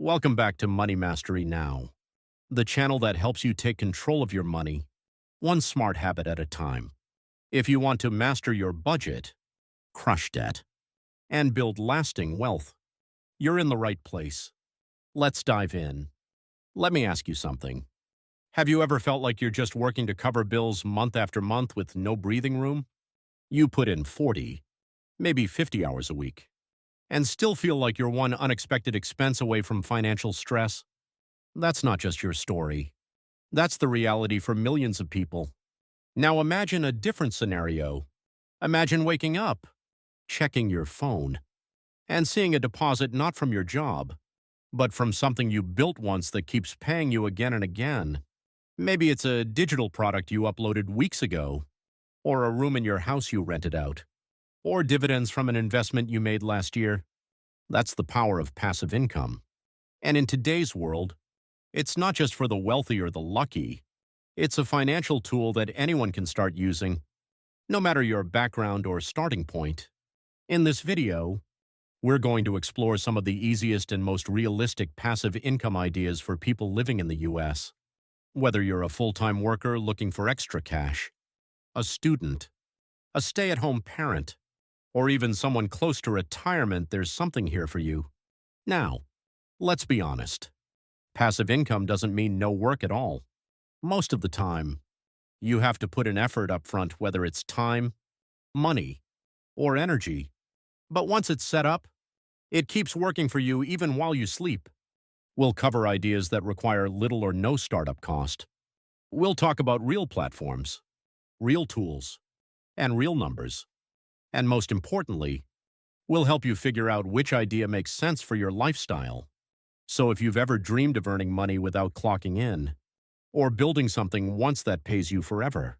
Welcome back to Money Mastery Now, the channel that helps you take control of your money, one smart habit at a time. If you want to master your budget, crush debt, and build lasting wealth, you're in the right place. Let's dive in. Let me ask you something. Have you ever felt like you're just working to cover bills month after month with no breathing room? You put in 40, maybe 50 hours a week, and still feel like you're one unexpected expense away from financial stress? That's not just your story. That's the reality for millions of people. Now imagine a different scenario. Imagine waking up, checking your phone, and seeing a deposit not from your job, but from something you built once that keeps paying you again and again. Maybe it's a digital product you uploaded weeks ago, or a room in your house you rented out, or dividends from an investment you made last year. That's the power of passive income. And in today's world, it's not just for the wealthy or the lucky. It's a financial tool that anyone can start using, no matter your background or starting point. In this video, we're going to explore some of the easiest and most realistic passive income ideas for people living in the US. Whether you're a full-time worker looking for extra cash, a student, a stay-at-home parent, or even someone close to retirement, there's something here for you. Now, let's be honest. Passive income doesn't mean no work at all. Most of the time, you have to put an effort up front, whether it's time, money, or energy. But once it's set up, it keeps working for you even while you sleep. We'll cover ideas that require little or no startup cost. We'll talk about real platforms, real tools, and real numbers. And most importantly, we'll help you figure out which idea makes sense for your lifestyle. So if you've ever dreamed of earning money without clocking in, or building something once that pays you forever,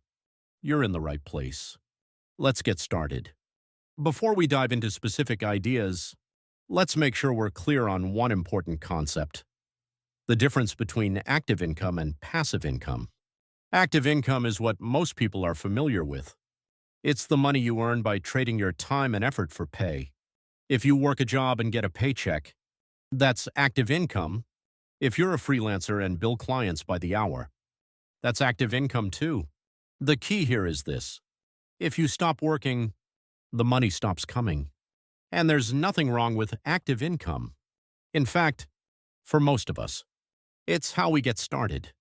you're in the right place. Let's get started. Before we dive into specific ideas, let's make sure we're clear on one important concept: the difference between active income and passive income. Active income is what most people are familiar with. It's the money you earn by trading your time and effort for pay. If you work a job and get a paycheck, that's active income. If you're a freelancer and bill clients by the hour, that's active income too. The key here is this: if you stop working, the money stops coming. And there's nothing wrong with active income. In fact, for most of us, it's how we get started.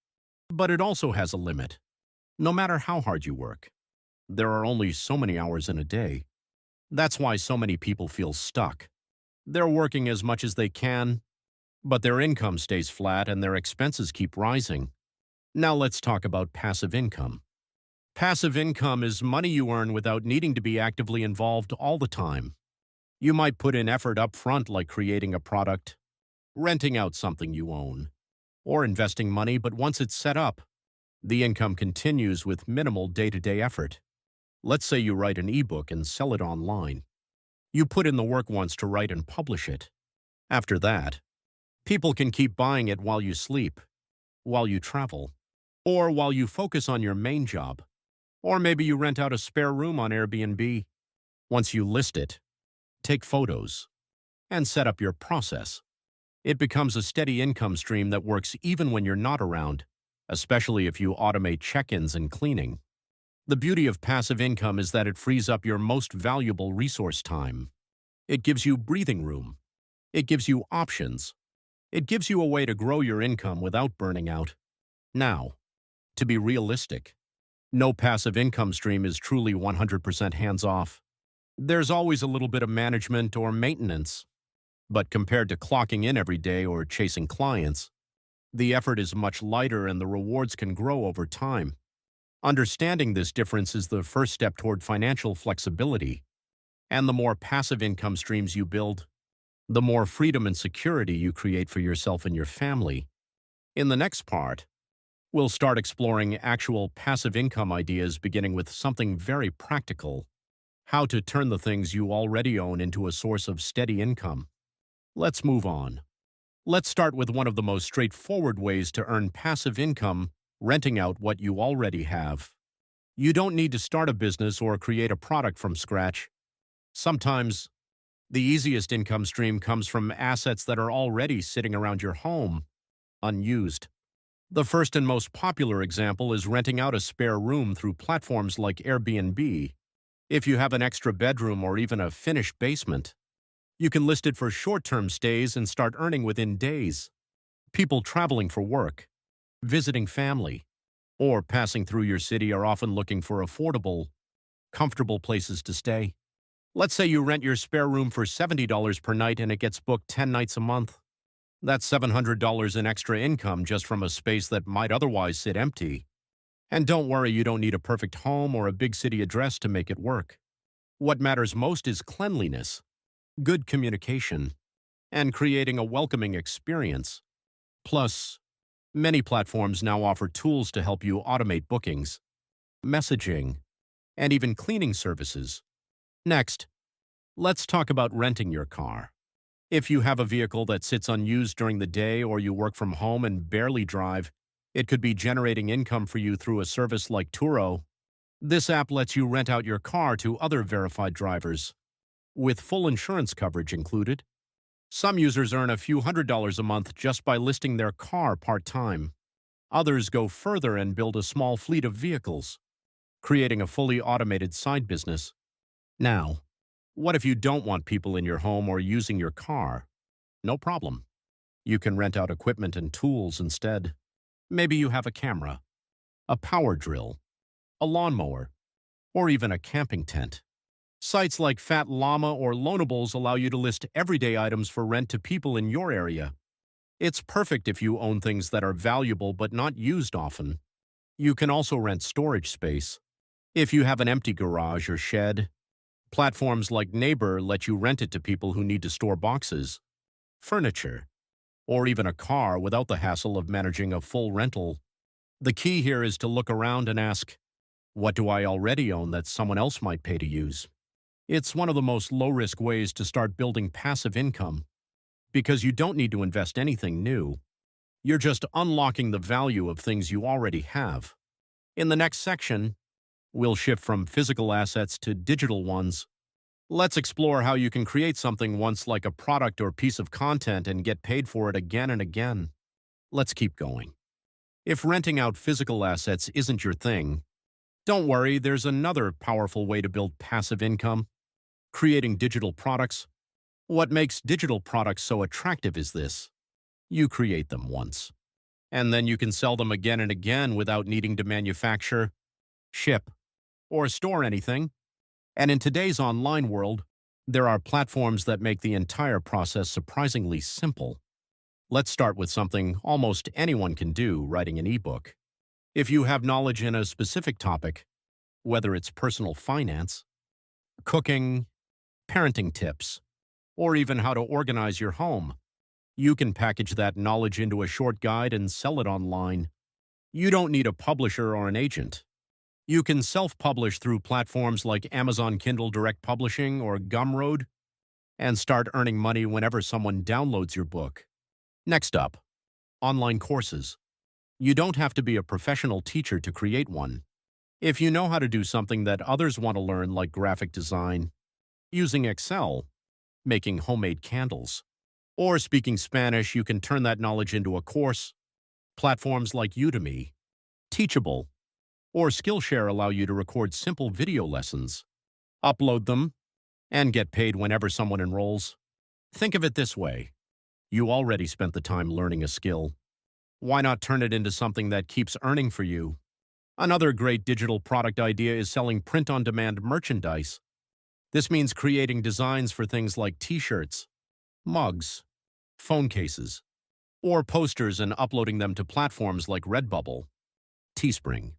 But it also has a limit. No matter how hard you work, there are only so many hours in a day. That's why so many people feel stuck. They're working as much as they can, but their income stays flat and their expenses keep rising. Now let's talk about passive income. Passive income is money you earn without needing to be actively involved all the time. You might put in effort up front, like creating a product, renting out something you own, or investing money, but once it's set up, the income continues with minimal day-to-day effort. Let's say you write an ebook and sell it online. You put in the work once to write and publish it. After that, people can keep buying it while you sleep, while you travel, or while you focus on your main job. Or maybe you rent out a spare room on Airbnb. Once you list it, take photos, and set up your process, it becomes a steady income stream that works even when you're not around, especially if you automate check-ins and cleaning. The beauty of passive income is that it frees up your most valuable resource: time. It gives you breathing room. It gives you options. It gives you a way to grow your income without burning out. Now, to be realistic, no passive income stream is truly 100% hands-off. There's always a little bit of management or maintenance. But compared to clocking in every day or chasing clients, the effort is much lighter and the rewards can grow over time. Understanding this difference is the first step toward financial flexibility. And the more passive income streams you build, the more freedom and security you create for yourself and your family. In the next part, we'll start exploring actual passive income ideas, beginning with something very practical: how to turn the things you already own into a source of steady income. Let's move on. Let's start with one of the most straightforward ways to earn passive income: renting out what you already have. You don't need to start a business or create a product from scratch. Sometimes, The easiest income stream comes from assets that are already sitting around your home, unused. The first and most popular example is renting out a spare room through platforms like Airbnb. If you have an extra bedroom or even a finished basement, you can list it for short-term stays and start earning within days. People traveling for work, visiting family, or passing through your city are often looking for affordable, comfortable places to stay. Let's say you rent your spare room for $70 per night and it gets booked 10 nights a month. That's $700 in extra income just from a space that might otherwise sit empty. And don't worry, you don't need a perfect home or a big city address to make it work. What matters most is cleanliness, good communication, and creating a welcoming experience. Plus, many platforms now offer tools to help you automate bookings, messaging, and even cleaning services. Next, let's talk about renting your car. If you have a vehicle that sits unused during the day or you work from home and barely drive, it could be generating income for you through a service like Turo. This app lets you rent out your car to other verified drivers, with full insurance coverage included. Some users earn a few $100s a month just by listing their car part-time. Others go further and build a small fleet of vehicles, creating a fully automated side business. Now, what if you don't want people in your home or using your car? No problem. You can rent out equipment and tools instead. Maybe you have a camera, a power drill, a lawnmower, or even a camping tent. Sites like Fat Llama or Loanables allow you to list everyday items for rent to people in your area. It's perfect if you own things that are valuable but not used often. You can also rent storage space. If you have an empty garage or shed, platforms like Neighbor let you rent it to people who need to store boxes, furniture, or even a car without the hassle of managing a full rental. The key here is to look around and ask, what do I already own that someone else might pay to use? It's one of the most low-risk ways to start building passive income, because you don't need to invest anything new. You're just unlocking the value of things you already have. In the next section, we'll shift from physical assets to digital ones. Let's explore how you can create something once like a product or piece of content and get paid for it again and again. Let's keep going. If renting out physical assets isn't your thing, don't worry, there's another powerful way to build passive income: creating digital products. What makes digital products so attractive is this: you create them once, and then you can sell them again and again without needing to manufacture, ship, or store anything. And in today's online world, there are platforms that make the entire process surprisingly simple. Let's start with something almost anyone can do: writing an ebook. If you have knowledge in a specific topic, whether it's personal finance, cooking, parenting tips, or even how to organize your home, you can package that knowledge into a short guide and sell it online. You don't need a publisher or an agent. You can self-publish through platforms like Amazon Kindle Direct Publishing or Gumroad and start earning money whenever someone downloads your book. Next up, online courses. You don't have to be a professional teacher to create one. If you know how to do something that others want to learn, like graphic design, using Excel, making homemade candles, or speaking Spanish, you can turn that knowledge into a course. Platforms like Udemy, Teachable, or Skillshare allow you to record simple video lessons, upload them, and get paid whenever someone enrolls. Think of it this way: you already spent the time learning a skill. Why not turn it into something that keeps earning for you? Another great digital product idea is selling print-on-demand merchandise. This means creating designs for things like t-shirts, mugs, phone cases, or posters and uploading them to platforms like Redbubble, Teespring,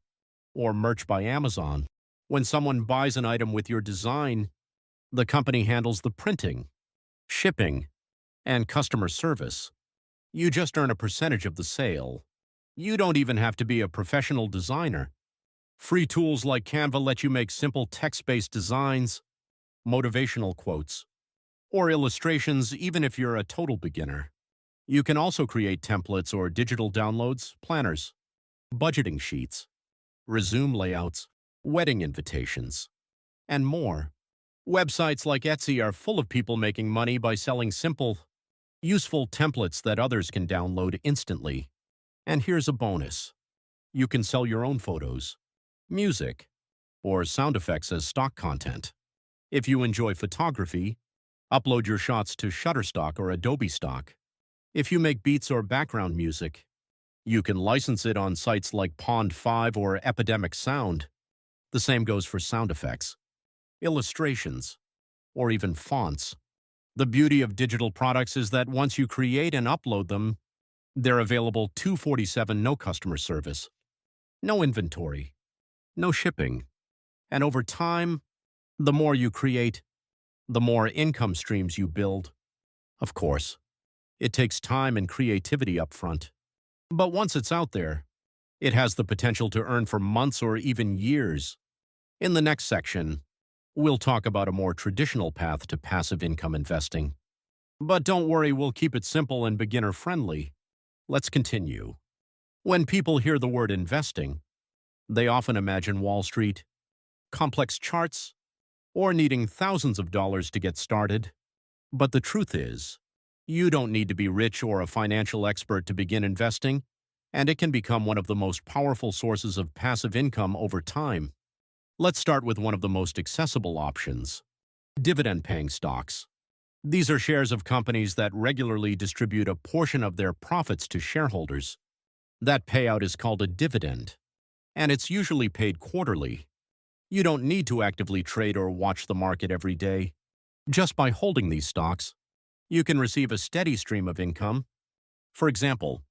or Merch by Amazon. When someone buys an item with your design, the company handles the printing, shipping, and customer service. You just earn a percentage of the sale. You don't even have to be a professional designer. Free tools like Canva let you make simple text-based designs, motivational quotes, or illustrations even if you're a total beginner. You can also create templates or digital downloads, planners, budgeting sheets, resume layouts, wedding invitations, and more. Websites like Etsy are full of people making money by selling simple, useful templates that others can download instantly. And here's a bonus. You can sell your own photos, music, or sound effects as stock content. If you enjoy photography, upload your shots to Shutterstock or Adobe Stock. If you make beats or background music, you can license it on sites like Pond5 or Epidemic Sound. The same goes for sound effects, illustrations, or even fonts. The beauty of digital products is that once you create and upload them, they're available 247, no customer service, no inventory, no shipping. And over time, the more you create, the more income streams you build. Of course, it takes time and creativity up front. But once it's out there, it has the potential to earn for months or even years. In the next section, we'll talk about a more traditional path to passive income investing. But don't worry, we'll keep it simple and beginner-friendly. Let's continue. When people hear the word investing, they often imagine Wall Street, complex charts, or needing thousands of dollars to get started. But the truth is, you don't need to be rich or a financial expert to begin investing, and it can become one of the most powerful sources of passive income over time. Let's start with one of the most accessible options: dividend-paying stocks. These are shares of companies that regularly distribute a portion of their profits to shareholders. That payout is called a dividend, and it's usually paid quarterly. You don't need to actively trade or watch the market every day. Just by holding these stocks, you can receive a steady stream of income. For example,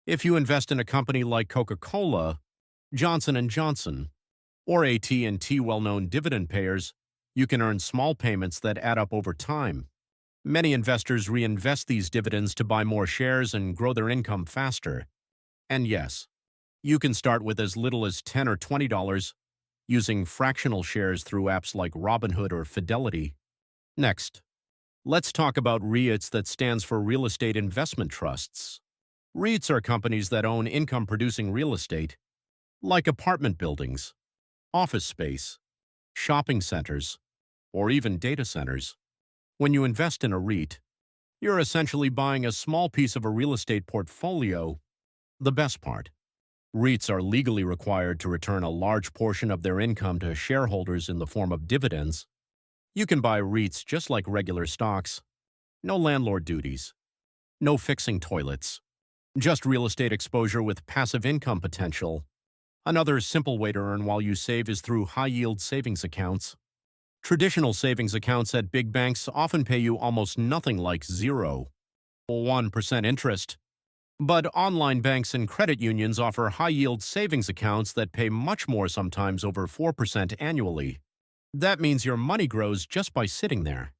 if you invest in a company like Coca-Cola, Johnson & Johnson, or AT&T, well-known dividend payers, you can earn small payments that add up over time. Many investors reinvest these dividends to buy more shares and grow their income faster. And yes, you can start with as little as $10 or $20 using fractional shares through apps like Robinhood or Fidelity. Next, let's talk about REITs, that stands for Real Estate Investment Trusts. REITs are companies that own income-producing real estate, like apartment buildings, office space, shopping centers, or even data centers. When you invest in a REIT, you're essentially buying a small piece of a real estate portfolio. The best part: REITs are legally required to return a large portion of their income to shareholders in the form of dividends. You can buy REITs just like regular stocks. No landlord duties, no fixing toilets, just real estate exposure with passive income potential. Another simple way to earn while you save is through high-yield savings accounts. Traditional savings accounts at big banks often pay you almost nothing, like 0.1% interest. But online banks and credit unions offer high-yield savings accounts that pay much more, sometimes over 4% annually. That means your money grows just by sitting there,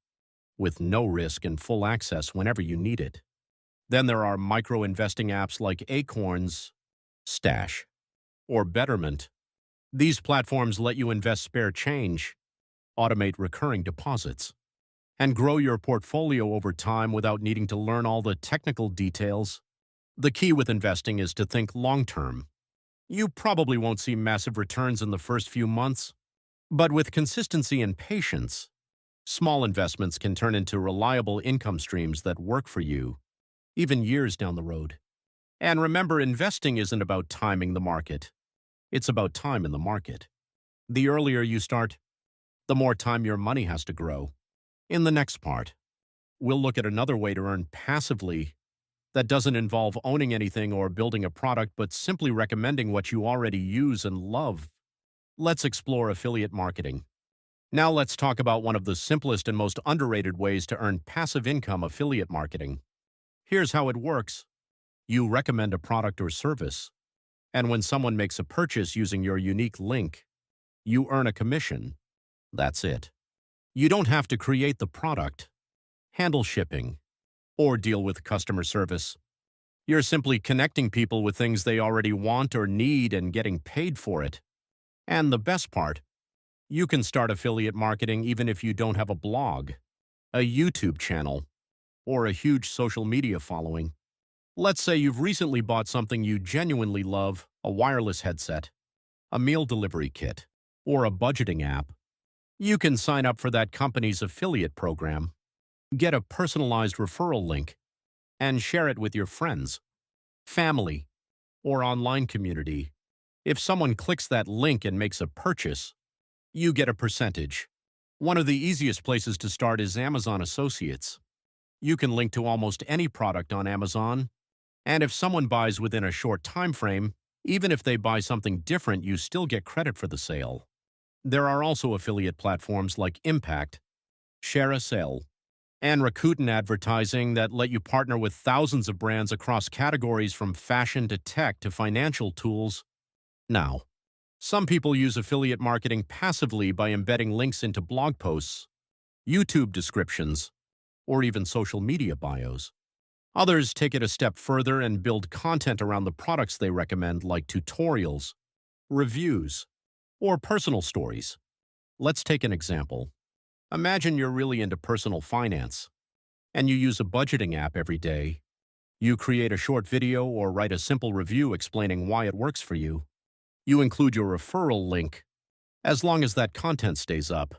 with no risk and full access whenever you need it. Then there are micro-investing apps like Acorns, Stash, or Betterment. These platforms let you invest spare change, automate recurring deposits, and grow your portfolio over time without needing to learn all the technical details. The key with investing is to think long-term. You probably won't see massive returns in the first few months, but with consistency and patience, small investments can turn into reliable income streams that work for you, even years down the road. And remember, investing isn't about timing the market. It's about time in the market. The earlier you start, the more time your money has to grow. In the next part, we'll look at another way to earn passively that doesn't involve owning anything or building a product, but simply recommending what you already use and love. Let's explore affiliate marketing. Now let's talk about one of the simplest and most underrated ways to earn passive income: affiliate marketing. Here's how it works. You recommend a product or service, and when someone makes a purchase using your unique link, you earn a commission. That's it. You don't have to create the product, handle shipping, or deal with customer service. You're simply connecting people with things they already want or need and getting paid for it. And the best part, you can start affiliate marketing even if you don't have a blog, a YouTube channel, or a huge social media following. Let's say you've recently bought something you genuinely love: a wireless headset, a meal delivery kit, or a budgeting app. You can sign up for that company's affiliate program, get a personalized referral link, and share it with your friends, family, or online community. If someone clicks that link and makes a purchase, you get a percentage. One of the easiest places to start is Amazon Associates. You can link to almost any product on Amazon, and if someone buys within a short time frame, even if they buy something different, you still get credit for the sale. There are also affiliate platforms like Impact, Share a Sale, and Rakuten Advertising that let you partner with thousands of brands across categories from fashion to tech to financial tools. Now, some people use affiliate marketing passively by embedding links into blog posts, YouTube descriptions, or even social media bios. Others take it a step further and build content around the products they recommend, like tutorials, reviews, or personal stories. Let's take an example. Imagine you're really into personal finance, and you use a budgeting app every day. You create a short video or write a simple review explaining why it works for you. You include your referral link. As long as that content stays up,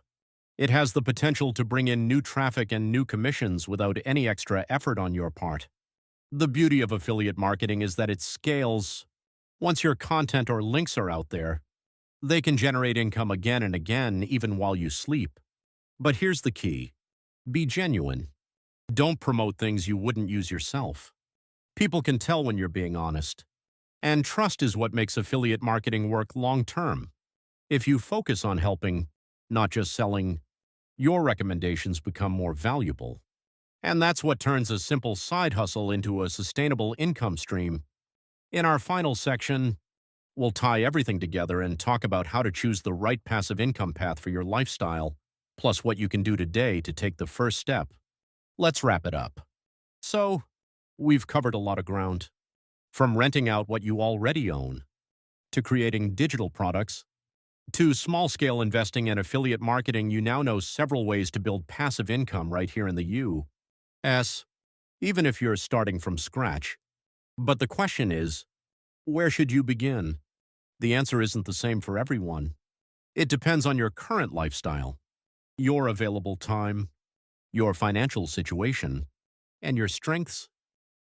it has the potential to bring in new traffic and new commissions without any extra effort on your part. The beauty of affiliate marketing is that it scales. Once your content or links are out there, they can generate income again and again, even while you sleep. But here's the key. Be genuine. Don't promote things you wouldn't use yourself. People can tell when you're being honest. And trust is what makes affiliate marketing work long-term. If you focus on helping, not just selling, your recommendations become more valuable. And that's what turns a simple side hustle into a sustainable income stream. In our final section, we'll tie everything together and talk about how to choose the right passive income path for your lifestyle, plus what you can do today to take the first step. Let's wrap it up. So, we've covered a lot of ground. From renting out what you already own, to creating digital products, to small-scale investing and affiliate marketing, you now know several ways to build passive income right here in the U.S., even if you're starting from scratch. But the question is, where should you begin? The answer isn't the same for everyone. It depends on your current lifestyle, your available time, your financial situation, and your strengths.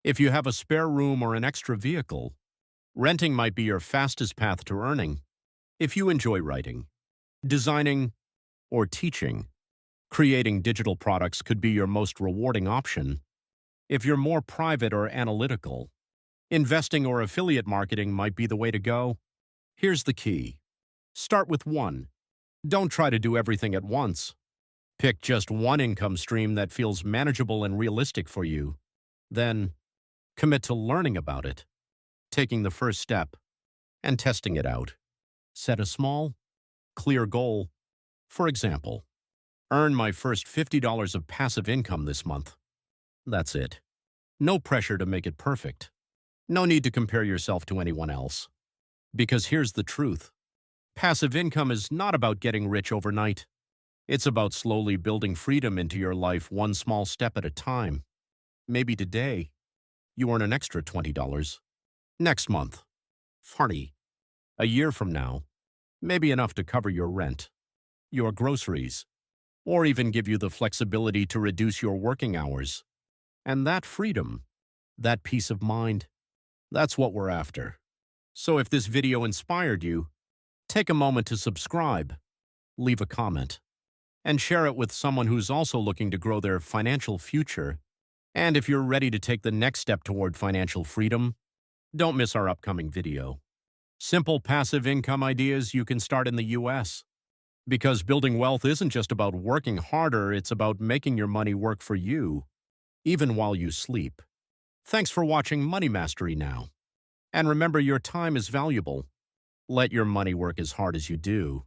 If you have a spare room or an extra vehicle, renting might be your fastest path to earning. If you enjoy writing, designing, or teaching, creating digital products could be your most rewarding option. If you're more private or analytical, investing or affiliate marketing might be the way to go. Here's the key. Start with one. Don't try to do everything at once. Pick just one income stream that feels manageable and realistic for you. Then, commit to learning about it, taking the first step, and testing it out. Set a small, clear goal. For example, earn my first $50 of passive income this month. That's it. No pressure to make it perfect. No need to compare yourself to anyone else. Because here's the truth. Passive income is not about getting rich overnight. It's about slowly building freedom into your life one small step at a time. Maybe today, you earn an extra $20. Next month, 40. A year from now, maybe enough to cover your rent, your groceries, or even give you the flexibility to reduce your working hours. And that freedom, that peace of mind, that's what we're after. So if this video inspired you, take a moment to subscribe, leave a comment, and share it with someone who's also looking to grow their financial future. And if you're ready to take the next step toward financial freedom, don't miss our upcoming video. Simple passive income ideas you can start in the U.S. Because building wealth isn't just about working harder, it's about making your money work for you, even while you sleep. Thanks for watching Money Mastery Now. And remember, your time is valuable. Let your money work as hard as you do.